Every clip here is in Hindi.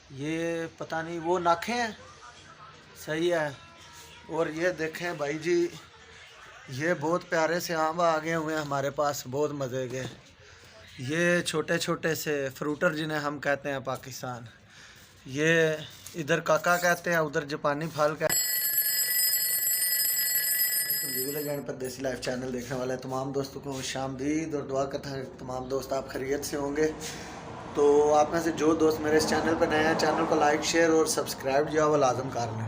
ये पता नहीं वो नाखे हैं, सही है। और ये देखें भाई जी, ये बहुत प्यारे से आम आ गए हुए हैं हमारे पास, बहुत मज़े के। ये छोटे छोटे से फ्रूटर जिन्हें हम कहते हैं पाकिस्तान, ये इधर काका कहते हैं, उधर जापानी फल कहते हैं। पर देसी लाइफ चैनल देखने वाले तमाम दोस्तों को खुशामदीद और दुआ करता है तमाम दोस्त आप खैरियत से होंगे। तो आप में से जो दोस्त मेरे इस चैनल पर नए हैं, चैनल को लाइक शेयर और सब्सक्राइब जो है वो लाजम कर लें।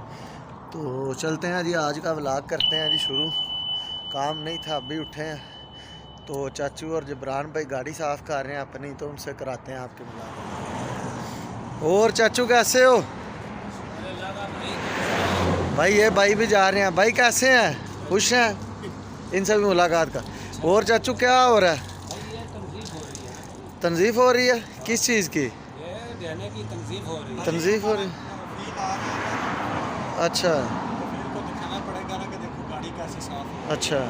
तो चलते हैं जी, आज का व्लॉग करते हैं जी शुरू। काम नहीं था, अभी उठे हैं। तो चाचू और जबरान भाई गाड़ी साफ़ कर रहे हैं अपनी, तो उनसे कराते हैं आपके व्लॉग। और चाचू कैसे हो भाई? ये भाई भी जा रहे हैं। भाई कैसे हैं, खुश हैं? इनसे भी मुलाकात का। और चाचू क्या हो रहा है? तंजीफ हो रही है? किस चीज़ की? देने की तंजीफ हो रही है। तंजीफ हो रही है, अच्छा। तो दिखाना पड़ेगा ना कि देखो गाड़ी कैसे साफ है। अच्छा,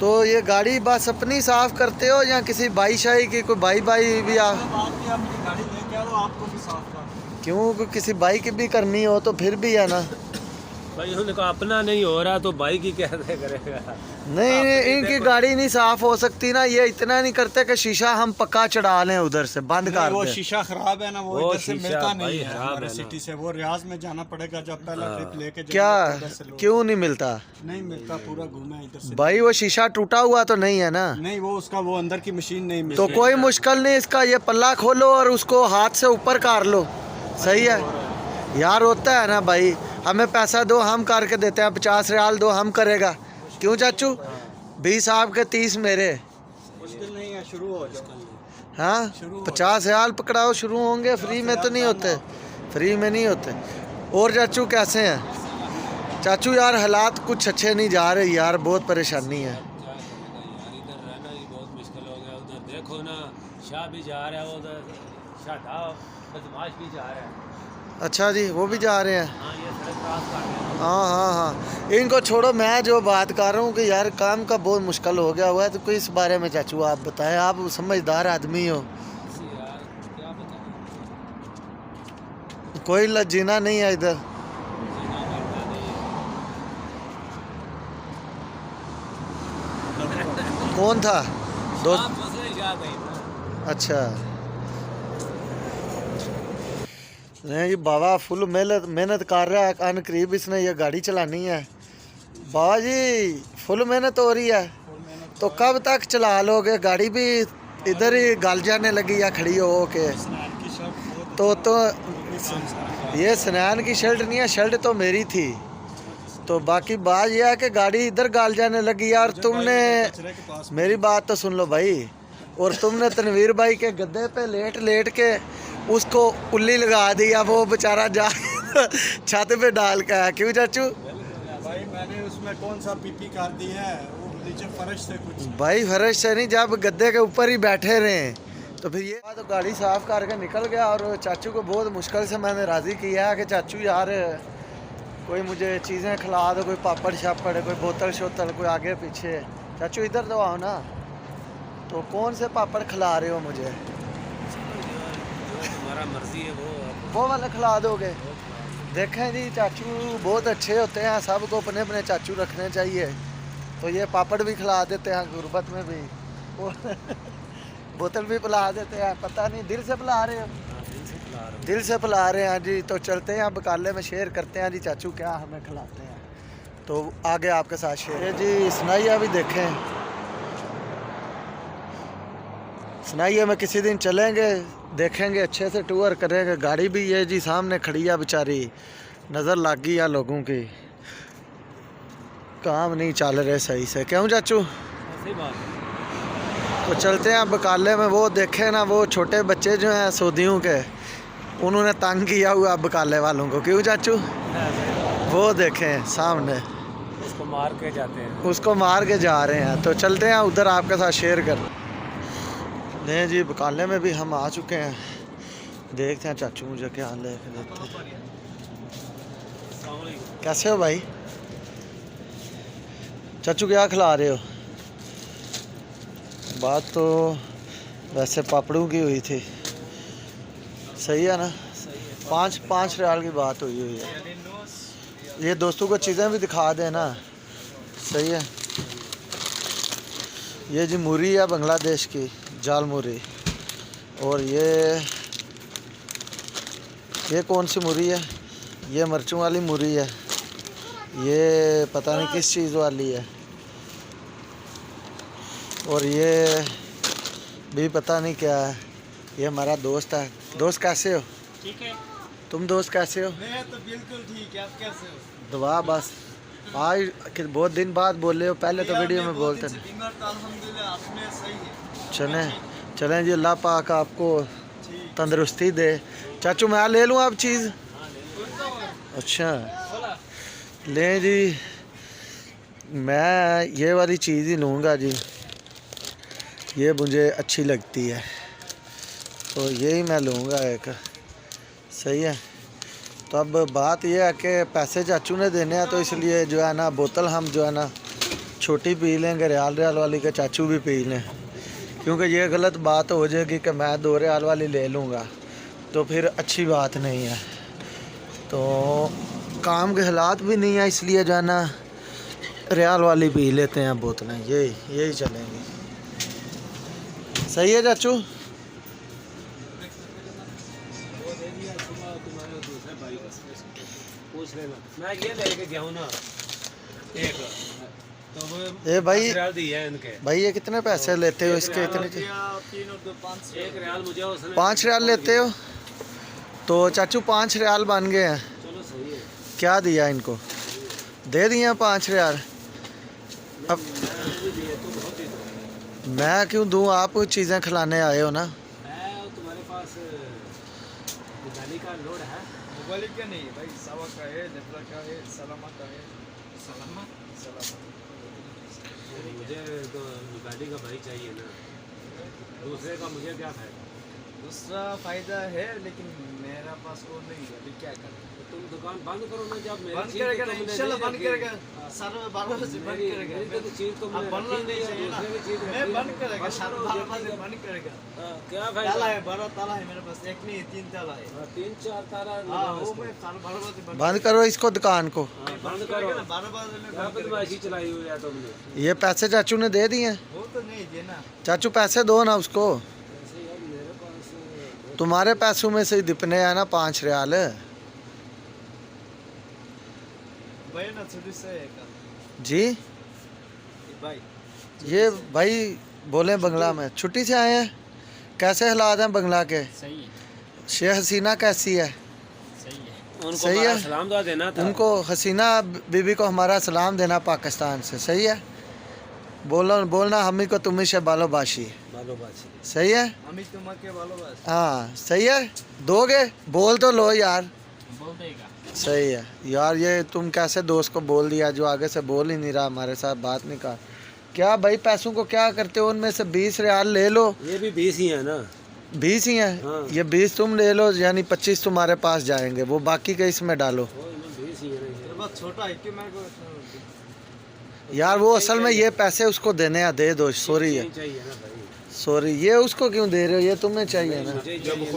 तो ये गाड़ी बस अपनी साफ़ करते हो या किसी भाई शाही की? कोई भाई भी आ? अपनी गाड़ी लेके आओ, आपको भी साफ कर। क्यों, किसी भाई की भी करनी हो तो फिर भी है ना भाई उन्होंने कहा अपना नहीं हो रहा तो भाई की कैसे करेगा? नहीं, इनकी गाड़ी नहीं साफ हो सकती ना। ये इतना नहीं करते कि शीशा हम पक्का चढ़ा लें, उधर से बंद कर वो दें। शीशा खराब है ना, वो इधर से मिलता नहीं है हमारे है सिटी से। वो रियाज में जाना पड़ेगा, जब पहला ट्रिप लेके क्या, क्यों नहीं मिलता? नहीं मिलता, पूरा घूमे इधर से। भाई वो शीशा टूटा हुआ तो नहीं है ना? नहीं, वो उसका वो अंदर की मशीन नहीं मिलती। तो कोई मुश्किल नहीं, इसका ये पल्ला खोलो और उसको हाथ से ऊपर कर लो, सही है यार। होता है ना भाई, हमें पैसा दो हम करके देते हैं, 50 रियाल दो हम करेगा। क्यों चाचू? 20 आपके 30 मेरे। मुश्किल नहीं है, शुरू हो जाओ। हाँ, 50 रियाल पकड़ाओ, शुरू होंगे। फ्री में तो नहीं होते, फ्री में नहीं होते। और चाचू कैसे हैं? चाचू यार हालात कुछ अच्छे नहीं जा रहे यार, बहुत परेशानी है। इधर रहना ही बहुत मुश्किल हो गया। उधर देखो ना, शाह भी जा रहा है, उधर शाह बदमाश भी जा रहा है। अच्छा जी, वो भी जा रहे हैं। हाँ, ये सड़क क्रॉस कर रहे हैं। हाँ, इनको छोड़ो, मैं जो बात कर रहा हूँ कि यार काम का बहुत मुश्किल हो गया हुआ है। तो कोई इस बारे में चाचू आप बताएं, आप समझदार आदमी हो। यार क्या बताएं, कोई जीना नहीं है इधर। जीना मरना नहीं। कौन था दोस्त? आप मसले याद नहीं ना। अच्छा, नहीं ये बाबा फुल मेहनत कर रहा है। अन करीब इसने ये गाड़ी चलानी है। बाबा जी फुल मेहनत हो रही है, तो कब तक चला लोगे? गाड़ी भी इधर ही गल जाने लगी या खड़ी हो के? तो ये स्नान की शर्ट नहीं है, शर्ट तो मेरी थी। तो बाकी बात यह है कि गाड़ी इधर गल जाने लगी यार। तुमने मेरी बात तो सुन लो भाई। और तुमने तनवीर भाई के गद्दे पे लेट के उसको उल्ली लगा दी, अब वो बेचारा जा छत पे डाल के आया। क्यों चाचू? भाई मैंने उसमें कौन सा पीपी कर दी है, वो नीचे फर्श से कुछ। भाई फर्श से नहीं, जब गद्दे के ऊपर ही बैठे रहे तो फिर ये तो गाड़ी साफ करके निकल गया। और चाचू को बहुत मुश्किल से मैंने राज़ी किया है कि चाचू यार कोई मुझे चीज़ें खिला दो, कोई पापड़ शापड़, कोई बोतल शोतल, कोई आगे पीछे। चाचू इधर तो आओ ना। तो कौन से पापड़ खिला रहे हो मुझे? हमारा मर्जी है, वो वाले खिला दोगे? देखें जी, चाचू बहुत अच्छे होते हैं, सबको अपने अपने चाचू रखने चाहिए। तो ये पापड़ भी खिला देते हैं, गुर्बत में भी बोतल भी पिला देते हैं। पता नहीं दिल से पिला रहे हो? दिल से पिला रहे हैं जी। तो चलते हैं बकाले में शेयर करते हैं जी चाचू क्या हमें खिलाते हैं। तो आगे आपके साथ शेयर जी। सनाइया भी देखें, सनाइया में किसी दिन चलेंगे, देखेंगे, अच्छे से टूर करेंगे। गाड़ी भी ये जी सामने खड़ी है बेचारी, नज़र लग गई है लोगों की। काम नहीं चल रहे सही से। क्यों चाचू? सही बात है। तो चलते हैं बकाले में। वो देखे ना, वो छोटे बच्चे जो हैं सऊदियों के, उन्होंने तंग किया हुआ बकाले वालों को। क्यों चाचू? वो देखें सामने, उसको मार के जाते हैं, उसको मार के जा रहे हैं। तो चलते हैं उधर आपके साथ शेयर कर। नहीं जी, बकाले में भी हम आ चुके हैं। देखते हैं चाचू मुझे क्या ले के देते हैं। कैसे हो भाई? चाचू क्या खिला रहे हो? बात तो वैसे पापड़ों की हुई थी, सही है ना? 5 रियाल की बात हुई हुई है। ये दोस्तों को चीज़ें भी दिखा दें ना, सही है। ये जी मूरी है बांग्लादेश की, जाल मूरी। और ये कौन सी मूरी है? ये मिर्चों वाली मूरी है। ये पता नहीं किस चीज़ वाली है। और ये भी पता नहीं क्या है। ये हमारा दोस्त है। दोस्त कैसे हो? ठीक है। तुम दोस्त कैसे हो? मैं तो बिल्कुल ठीक है, आप कैसे हो? दुआ बस। आज बहुत दिन बाद बोले हो, पहले तो वीडियो में बोलते थे। अल्हम्दुलिल्लाह आपने सही है। चलें जी, अल्लाह पाक आपको तंदुरुस्ती दे। चाचू मैं ले लूँ आप चीज़? अच्छा लें जी, मैं ये वाली चीज़ ही लूँगा जी, ये मुझे अच्छी लगती है तो यही मैं लूँगा एक, सही है। तो अब बात यह है कि पैसे चाचू ने देने हैं, तो इसलिए जो है ना बोतल हम जो है ना छोटी पी लेंगे, रियाल वाली के चाचू भी पी लें, क्योंकि ये गलत बात हो जाएगी कि मैं 2 रियाल वाली ले लूँगा, तो फिर अच्छी बात नहीं है। तो काम के हालात भी नहीं है, इसलिए जो है ना रियाल वाली पी लेते हैं बोतलें, यही चलेंगी। सही है चाचू? पूछ लेना, मैं ये लेके गया हूँ ना एक, तो वो ए भाई, 10 रियाल दिए हैं इनके। भाई ये कितने पैसे लेते हो इसके? इतने 3 और 2 5 1 रियाल मुझे उसने 5 रियाल लेते हो? तो चाचू 5 रियाल बन गए हैं। चलो सही है। क्या दिया इनको? दे दिए 5 रियाल। अब मैं क्यों दूँ? आप चीज़ें खिलाने आए हो ना। तुम्हारे पास गाड़ी का लोड है? मोबाइल का नहीं है भाई, सवा का है, नेफला का है, सलामा का है। सलामा मुझे तो गाड़ी का भाई चाहिए ना, दूसरे का मुझे क्या फायदा? दूसरा फायदा है, लेकिन मेरा पास वो नहीं है, अभी क्या करें? तो तुम दुकान बंद करो ना, जब मेरी बंद चीज़ करेगा तो ना, तुमने इंशाल्लाह नहीं बंद रखी। करेगा। साढ़े 12 बजे बंद करेगा। मेरी तो चीज़ तुमने अब बनना रखी नहीं चाहिए ना। दूसरे की चीज़ मैं रखी। बंद करेगा, बंद साढ़े करो, 12 जल्दी बजे करो। बंद करेगा। क्या ताला फायदा? है, 12 ताला है मेरे पास, एक नहीं 3 ताला है। 3-4 ताला हाँ, लगाओ वो इसको। मैं साढ़े 12 बजे बंद करो इसको, दुकान को। हाँ, बंद करेगा करो। ना, 12 बजे में क्या बंद करेगा। बदमाशी चलाई हुई है तुमने? ये पैसे चाचू ने दे दिए? वो तो नहीं दिए ना। चाचू पैसे दो ना उसको। ऐसे यार मेरे पास तुम्हारे पैसों में से ही दिपने हैं ना 5 रियाल। भाई ना छुट्टी से है का जी भाई। ये भाई बोले बंगला में छुट्टी से आए हैं। कैसे हालात हैं बंगला के? सही है, शेख हसीना कैसी है? सही है। उनको सही है। हमारा सलाम दुआ देना था। उनको हसीना बीबी को हमारा सलाम देना पाकिस्तान से, सही है। बोलना हमी को तुम्ही से बालो बाशी, बालो बाची। सही है। আমি তোমাকে ভালোবাসি। हाँ सही है। दोगे? बोल तो लो यार। बोल देगा। सही है यार। ये तुम कैसे दोस्त को बोल दिया जो आगे से बोल ही नहीं रहा, हमारे साथ बात नहीं कर। क्या भाई पैसों को क्या करते हो? उनमें से 20 रियाल ले लो। ये भी 20 ही है ना? 20 ही है। हाँ। ये 20 तुम ले लो, यानी 25 तुम्हारे पास जाएंगे, वो बाकी के इसमें डालो। वो इनमें 20 ही है ना तेरे पास छोटा है क्यों मेरे को इतना? यार वो असल में ये पैसे उसको देने हैं, दे दो। सॉरी है, ये चाहिए ना भाई। सॉरी। ये उसको क्यों दे रहे हो? ये तुम्हें चाहिए ना। मुझे चाहिए ना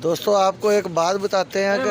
दोस्तों आपको एक बात बताते हैं कि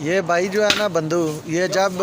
ये भाई जो है ना बंधु, ये जब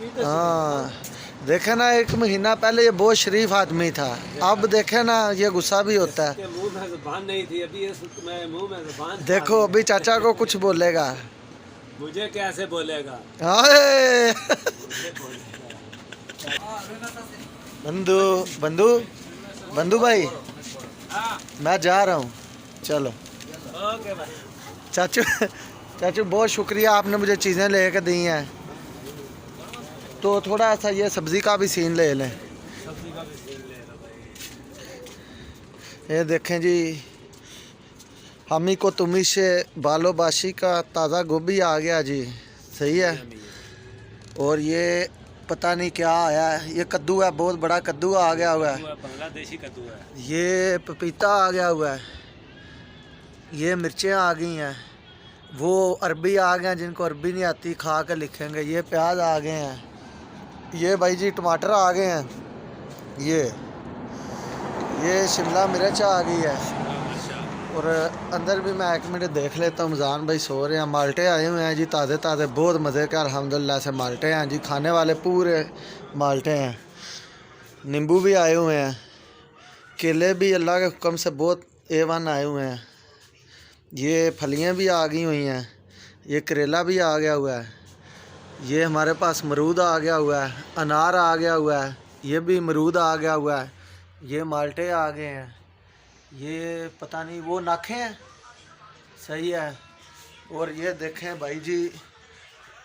100 हाँ देखे ना 1 महीना पहले ये बहुत शरीफ आदमी था, अब देखे ना ये गुस्सा भी होता है। इसके मुंह में ज़ुबान नहीं थी, अभी इस मैं मुंह में ज़ुबान था। देखो अभी चाचा को कुछ बोलेगा। मुझे कैसे बोलेगा? हाय बंधु बंधु बंधु भाई मैं जा रहा हूँ, चलो। ओके भाई। चाचू चाचू बहुत शुक्रिया, आपने मुझे चीज़ें ले कर दी हैं। तो थोड़ा सा ये सब्ज़ी का भी सीन ले लें। सब्जी का भी सीन ले लो भाई। ये देखें जी, हमी को तुम्ही से बालोबाशी का ताज़ा गोभी आ गया जी, सही है। और ये पता नहीं क्या आया है। ये कद्दू है, बहुत बड़ा कद्दू आ गया हुआ है। बांग्लादेशी कद्दू है। ये पपीता आ गया हुआ है। ये मिर्चें आ गई हैं। वो अरबी आ गए हैं, जिनको अरबी नहीं आती खा कर लिखेंगे। ये प्याज आ गए हैं। ये भाई जी टमाटर आ गए हैं। ये शिमला मिर्च आ गई है। और अंदर भी मैं 1 मिनट देख लेता हूँ। रमज़ान भाई सो रहे हैं। माल्टे आए हुए हैं जी, ताज़े ताज़े, बहुत मज़े के अल्हम्दुलिल्लाह से माल्टे हैं जी, खाने वाले पूरे माल्टे हैं। नींबू भी आए हुए हैं। केले भी अल्लाह के हुक्म से बहुत A1 आए हुए हैं। ये फलियाँ भी आ गई हुई हैं। ये करेला भी आ गया हुआ है। ये हमारे पास अमरूद आ गया हुआ है। अनार आ गया हुआ है। ये भी अमरूद आ गया हुआ है। ये माल्टे आ गए हैं। ये पता नहीं वो नाखे हैं, सही है। और ये देखें भाई जी,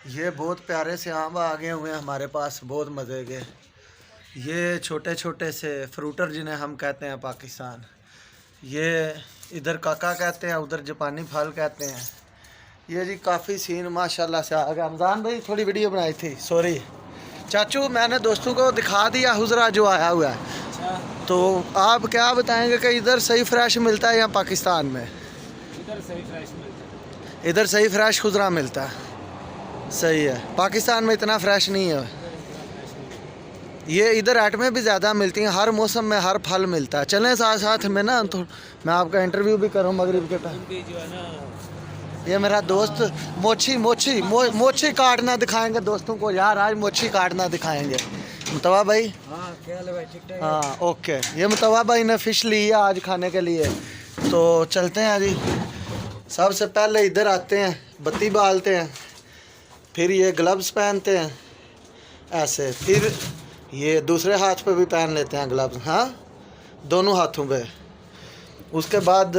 ये बहुत प्यारे से आम आ गए हुए हैं हमारे पास, बहुत मज़े के। ये छोटे छोटे से फ्रूटर जिन्हें हम कहते हैं पाकिस्तान, ये इधर काका कहते हैं, उधर जापानी फल कहते हैं। ये जी काफ़ी सीन माशाल्लाह से आ गया। रमज़ान भाई थोड़ी वीडियो बनाई थी, सॉरी चाचू, मैंने दोस्तों को दिखा दिया हुजरा जो आया हुआ है। तो आप क्या बताएंगे कि इधर सही फ्रेश मिलता है या पाकिस्तान में? इधर सही फ्रेश मिलता है। इधर सही फ्रेश खुदरा मिलता है, सही है। पाकिस्तान में इतना फ्रेश नहीं है। ये इधर आइटमें भी ज़्यादा मिलती हैं, हर मौसम में हर फल मिलता है। चलें साथ साथ में ना, तो मैं आपका इंटरव्यू भी करूँ मगरिब के टाइम। उनकी जो है ना, ये मेरा दोस्त मोची काटना दिखाएंगे दोस्तों को यार, आज मोची काटना दिखाएंगे। मुतवा भाई, हाँ क्या हाल है भाई, ठीक ठाक? हाँ ओके। ये मुतवा भाई ने फ़िश ली है आज खाने के लिए, तो चलते हैं जी। सबसे पहले इधर आते हैं, बत्ती बालते हैं, फिर ये ग्लव्स पहनते हैं ऐसे, फिर ये दूसरे हाथ पे भी पहन लेते हैं ग्लव्स, हाँ दोनों हाथों पे। उसके बाद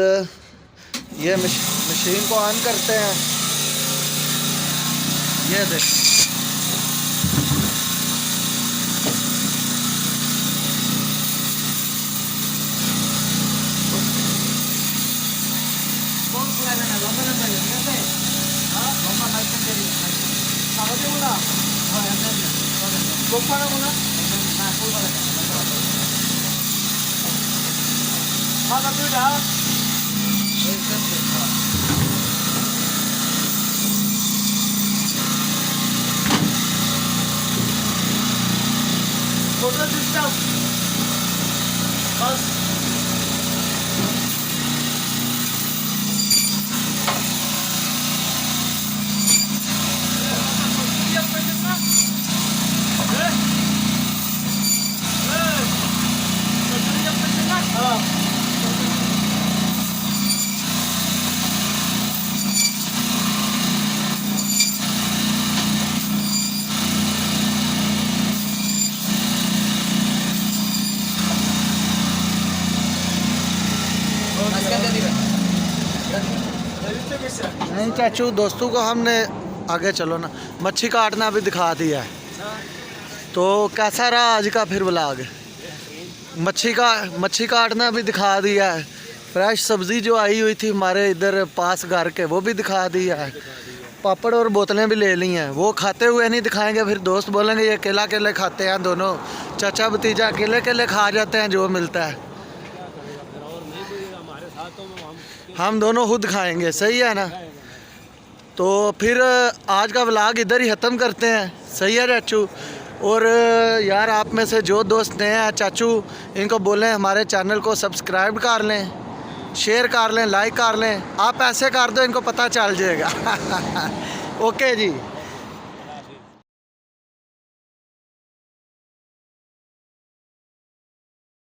ये मशीन को ऑन करते हैं। ये देखें, नहीं चाचू, दोस्तों को हमने आगे चलो ना, मच्छी काटना भी दिखा दिया है। तो कैसा रहा आज का फिर व्लॉग? मच्छी काटना भी दिखा दिया है। फ्रेश सब्ज़ी जो आई हुई थी हमारे इधर पास घर के, वो भी दिखा दिया है। पापड़ और बोतलें भी ले ली हैं, वो खाते हुए नहीं दिखाएंगे, फिर दोस्त बोलेंगे ये अकेला अकेले खाते हैं दोनों, चाचा भतीजा अकेले अकेले खा जाते हैं जो मिलता है। हम दोनों खुद खाएंगे, सही है ना? तो फिर आज का व्लॉग इधर ही ख़त्म करते हैं, सही है चाचू? और यार आप में से जो दोस्त नए हैं चाचू, इनको बोलें हमारे चैनल को सब्सक्राइब कर लें, शेयर कर लें, लाइक कर लें। आप ऐसे कर दो, इनको पता चल जाएगा। ओके जी।